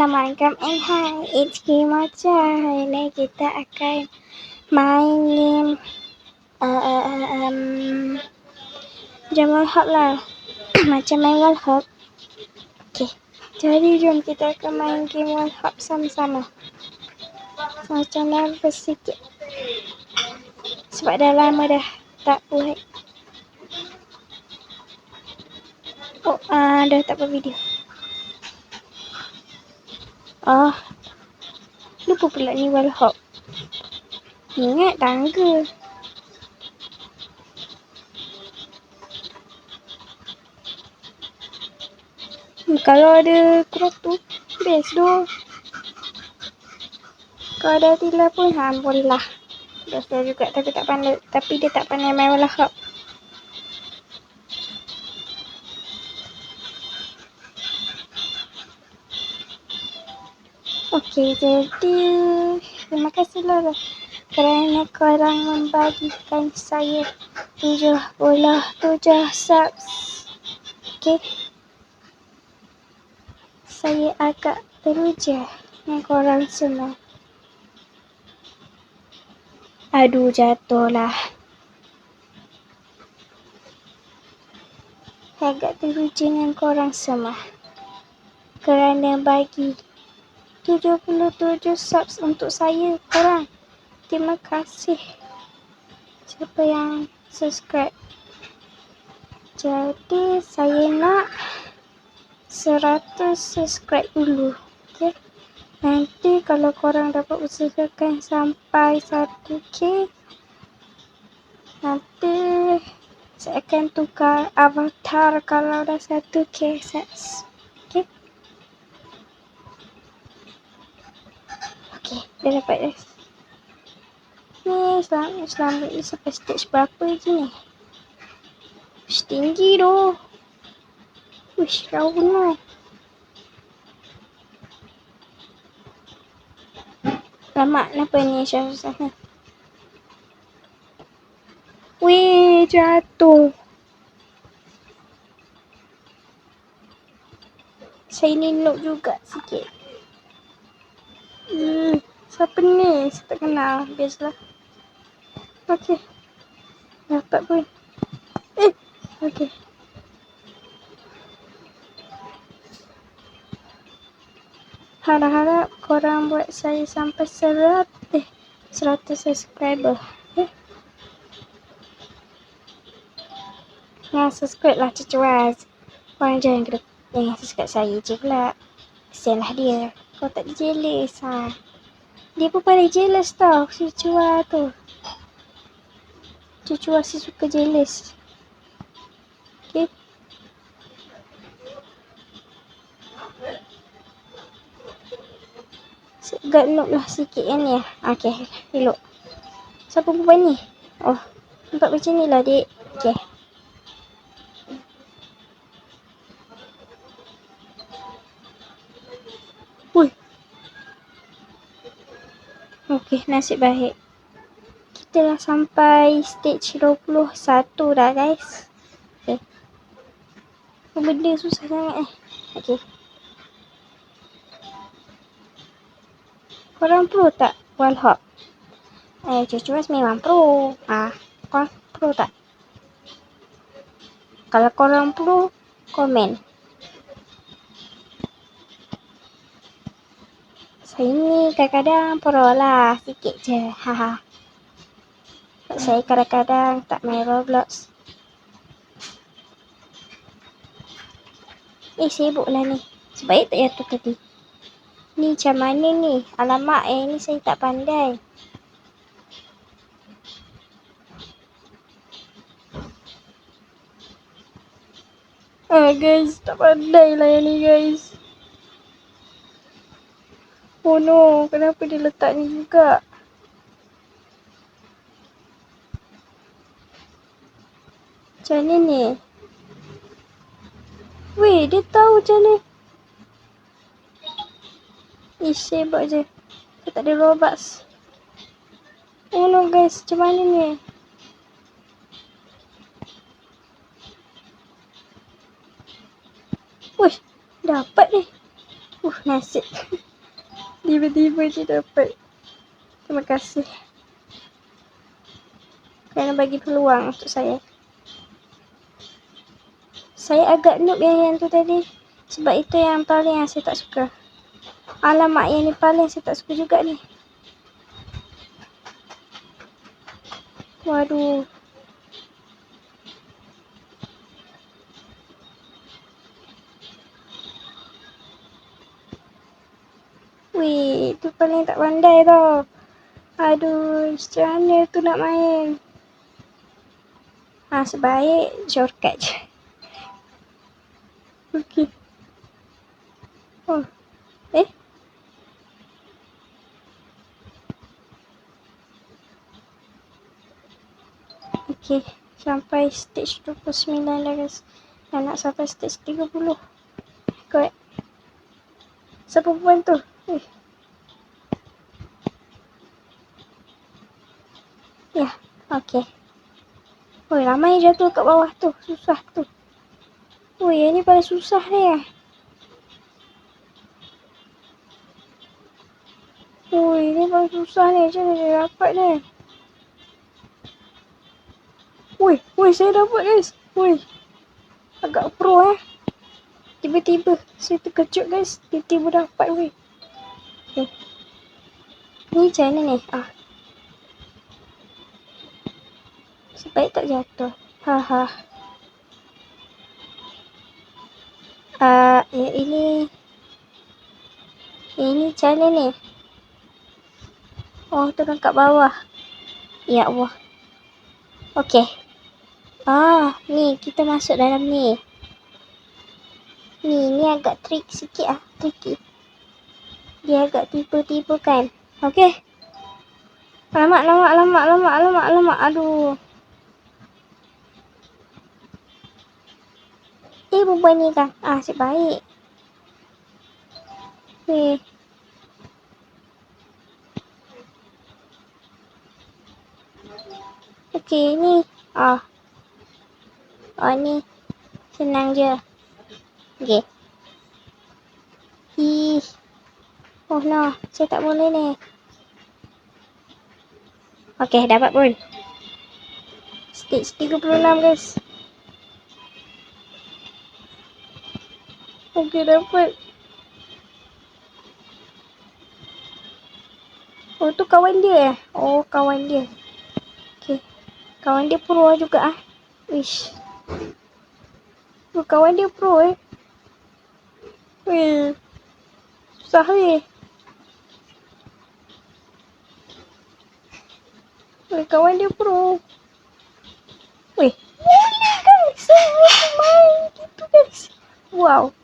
Assalamualaikum and hi, it's Kimocha. Hari ni kita akan main game jam World Hop lah. Macam main World Hop. Okay, jadi jom kita akan main game World Hop sama-sama. Macam nervous sikit sebab dah lama dah tak buat. Dah tak buat video. Lupa pula ni World Hop. Ingat tangga. Kalau ada crop tu, best tu. Kalau ada Attila pun, boleh lah. Best dia juga, tapi dia tak pandai main World Hop. Okey, jadi terima kasihlah kerana korang membagikan saya 77 subs. Okey. Saya agak teruja dengan korang semua. Aduh, jatuhlah. Agak teruja dengan korang semua kerana bagi 77 subs untuk saya korang. Terima kasih siapa yang subscribe. Jadi saya nak 100 subscribe dulu. Okay. Nanti kalau korang dapat usahakan sampai 1k, nanti saya akan tukar avatar kalau dah 1k subs. Okay. Okay, dah dapat dah. Ni selamat ni sampai stage berapa je ni? Uish, tinggi tu. Uish, jauh benar. Lama kenapa ni susah-susah. Weh, jatuh. Saya ni noob juga sikit. Siapa ni? Saya tak kenal. Biasalah. Okey. Dapat pun. Okey. Harap-harap korang buat saya sampai 100 subscriber. Okay. Nah, subscribe lah cucuas. Korang jangan subscribe saya je pula. Kesianlah dia. Kau tak jealous ha. Dia pun paling jealous tau, si Cua tu. Cua si suka jealous. Okay. Agak noob lah sikit yang ni lah. Okay, elok. Siapa perempuan ni? Oh, nampak macam ni lah dik. Okay. Ui. Okay, nasib baik. Kita dah sampai stage 21 dah guys. Okay. Benda susah sangat Okay. Korang pro tak World Hop? Cucuas memang pro. Korang pro tak? Kalau korang pro, komen. Saya ni kadang-kadang pro lah, sikit je. Haha. Saya kadang-kadang tak main Roblox. Sibuk lah ni. Sebaik tak jatuh tadi. Ni macam mana ni? Alamak, ni saya tak pandai. Guys, tak pandai lah yang ni guys. Oh no, kenapa dia letak ni juga? Macam mana ni? Weh, dia tahu macam ni. Sibuk je. Saya tak ada Robux. Oh no guys, macam mana ni? Wih, dapat ni. Nasib. Tiba-tiba je dapat. Terima kasih kerana bagi peluang untuk saya. Saya agak noob yang tu tadi. Sebab itu yang paling yang saya tak suka. Alamak, yang ni paling saya tak suka juga ni. Waduh. Wih, tu paling tak pandai tau. Aduh, macam mana tu nak main? Sebaik shortcut je. Okey. Oh. Okey, sampai stage 29 dah guys. Dah nak sampai stage 30. Kot. Siapa perempuan tu? Ya, okey. Oi, ramai jatuh kat bawah tu. Susah tu. Oi, yang ni paling susah ni. Oi, ni paling susah ni. Macam mana dia dapat ni? Oi, saya dapat guys. Oi. Agak pro Tiba-tiba saya terkejut guys. Tiba-tiba dapat weh. Okay. Ni macam mana ni? Sebaik tak jatuh. Haha. Ini macam mana ni? Oh, turun kat bawah. Ya Allah. Okey. Ni kita masuk dalam ni. Ni agak trik sikit tricky. Dia agak tipu-tipu kan. Okey. Alamak. Aduh. Perempuan ni kan. Asyik baik. Okey, ni. Ni. Senang je. Okey. Oh no, saya tak boleh ni. Okey, dapat pun. Stage 36 guys. Okey, dapat. Oh, tu kawan dia Oh, kawan dia. Okey. Kawan dia pro juga Wish. Kawan dia pro Wih. Susah weh. Kawan dia pro. Wih. Boleh guys. Saya boleh main gitu guys. Wow.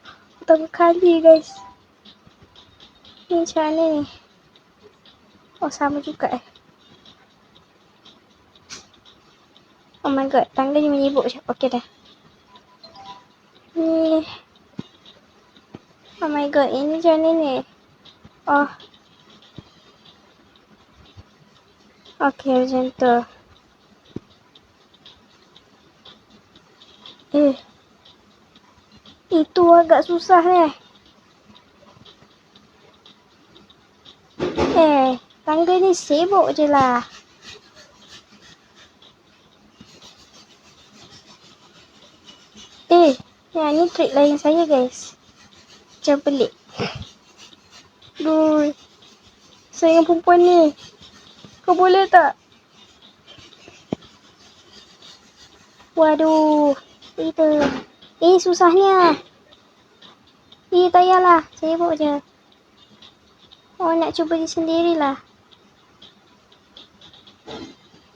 Pertama kali guys. Ni macam mana ni? Oh, sama juga Oh my god. Tangga ni menyibuk je. Okey dah. Ni. Oh my god. Ini macam mana ni? Oh. Okey, macam tu. Itu agak susah tangga ni sibuk je lah. Ni trik lain saya guys. Macam pelik. Aduh. Saya dengan perempuan ni. Kau boleh tak? Waduh. Itu. Susahnya. Tak payahlah. Sibuk je. Oh, nak cuba je sendirilah.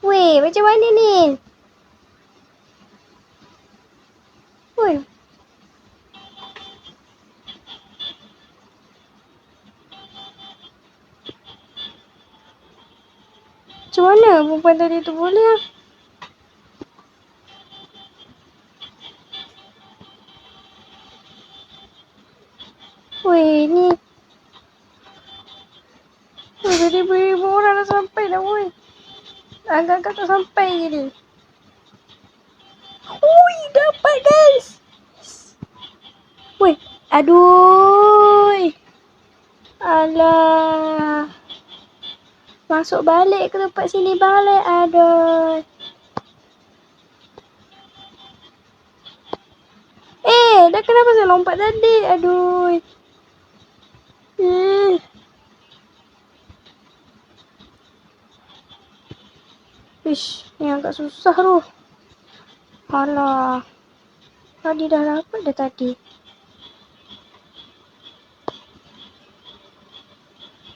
Weh, macam mana ni? Weh. Macam mana perempuan tadi tu boleh Weh, ni. Jadi beribu orang dah sampai dah weh. Agak-agak tak sampai je ni. Ui, dapat guys. Weh, aduh. Alah. Masuk balik ke tempat sini balik. Aduh. Dah kenapa saya lompat tadi? Aduh. Ish, ni agak susah tu. Alah. Tadi dah dapat dah tadi.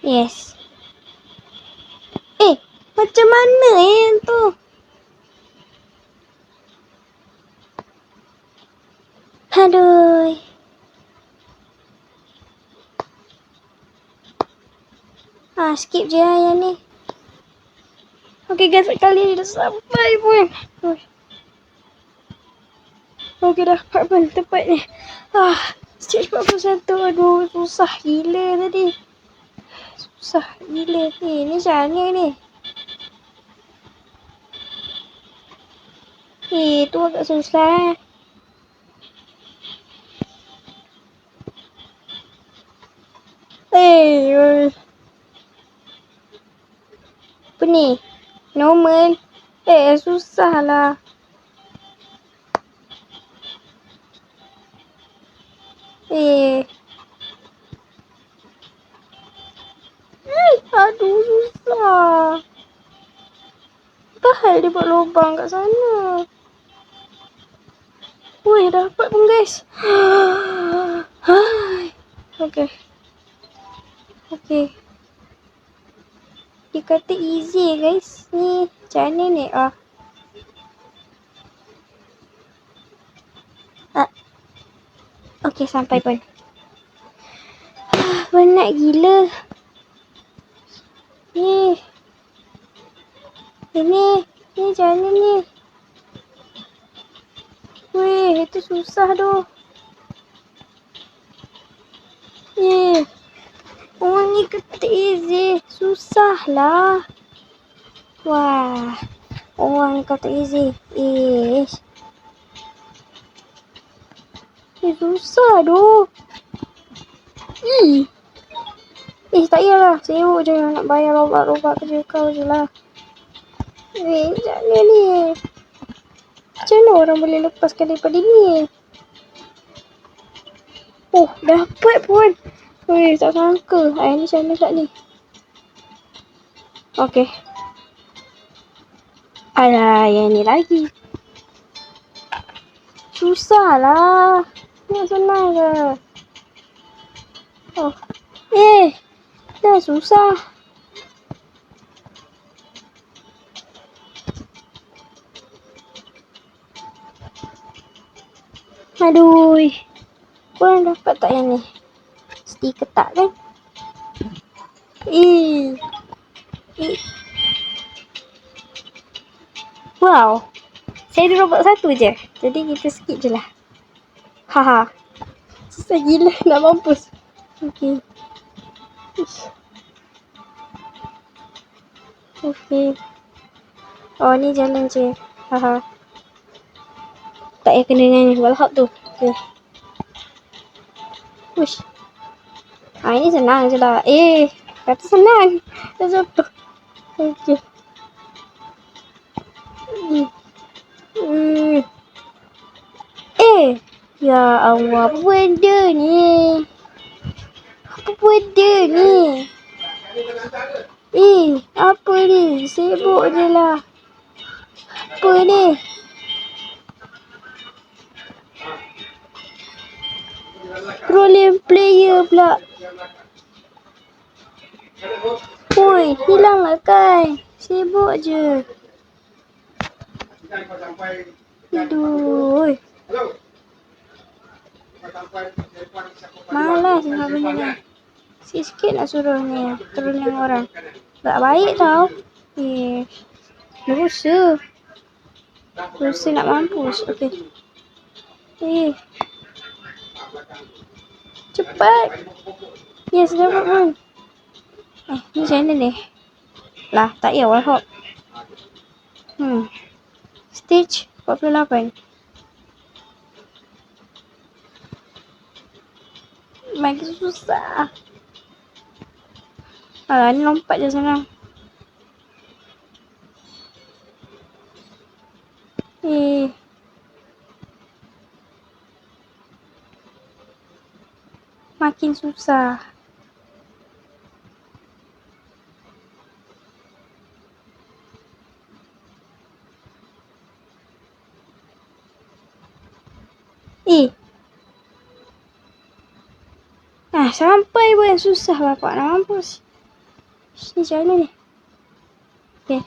Yes. Macam mana yang tu? Aduh. Skip je lah yang ni. Okay guys, kali ni dah sampai pun. Okay dah dapat pun tempat ni. Stage 41. Aduh, susah gila tadi. Susah gila. Ni macam mana ni? Tu agak susah. Apa ni? Normal. Susah lah. Aduh, susah. Apa hal dia buat lubang kat sana? Weh, dapat pun guys. Okay. Dia kata easy guys. Ni, macam mana ni? Okay, sampai pun. Penat gila. Ni macam mana ni? Weh, itu susah tu. Orang ni kata easy. Susah lah. Wah. Orang ni kata easy. Susah tu. Tak payahlah. Sewuk je nak bayar robak-robak kerja kau je lah. Macam mana ni? Macam mana orang boleh lepaskan daripada ni? Dapat pun. Tak sangka. Ni macam mana kat ni? Okay. Alah, yang ni lagi. Susah lah. Nak senang ke? Dah susah. Aduh. Korang dapat tak yang ni? Stiker tak kan? Wow. Saya ada robot satu je. Jadi kita skip je lah. Susah gila nak mampus. Okay. Ni jalan je. Tak payah kena dengan wallhop tu. Okay. Ini senang je lah. Kata senang. Dah jatuh. Okay. Ya Allah, apa benda ni? Apa ni? Sibuk je lah. Apa ni? Rolling player pula. Hilanglah kan. Sibuk je. Aduh. Malas nak benda ni. Sikit nak suruh ni. Trolling orang. Tak baik tau. Dosa nak mampus. Okay. Cepat. Yes, dapat pun. Ni macam mana ni? Lah, tak payah wallhop. Stage 48. Makin susah. Ni lompat je sekarang. Makin susah. Sampai pun susah bapak nak mampus. Ni macam mana ni? Okay.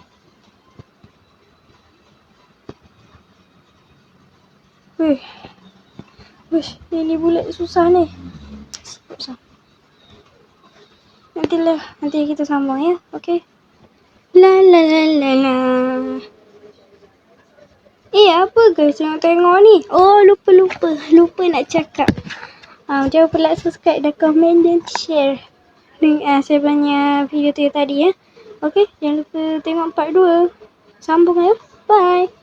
Ni bulat susah ni. Nanti kita sambung ya. Okay. La. Apa ke tengok ni? Oh, lupa nak cakap. Jangan lupa like, subscribe dan komen dan share link saya punya video tu tadi ya. Okay, jangan lupa tengok part 2. Sambung ya. Bye.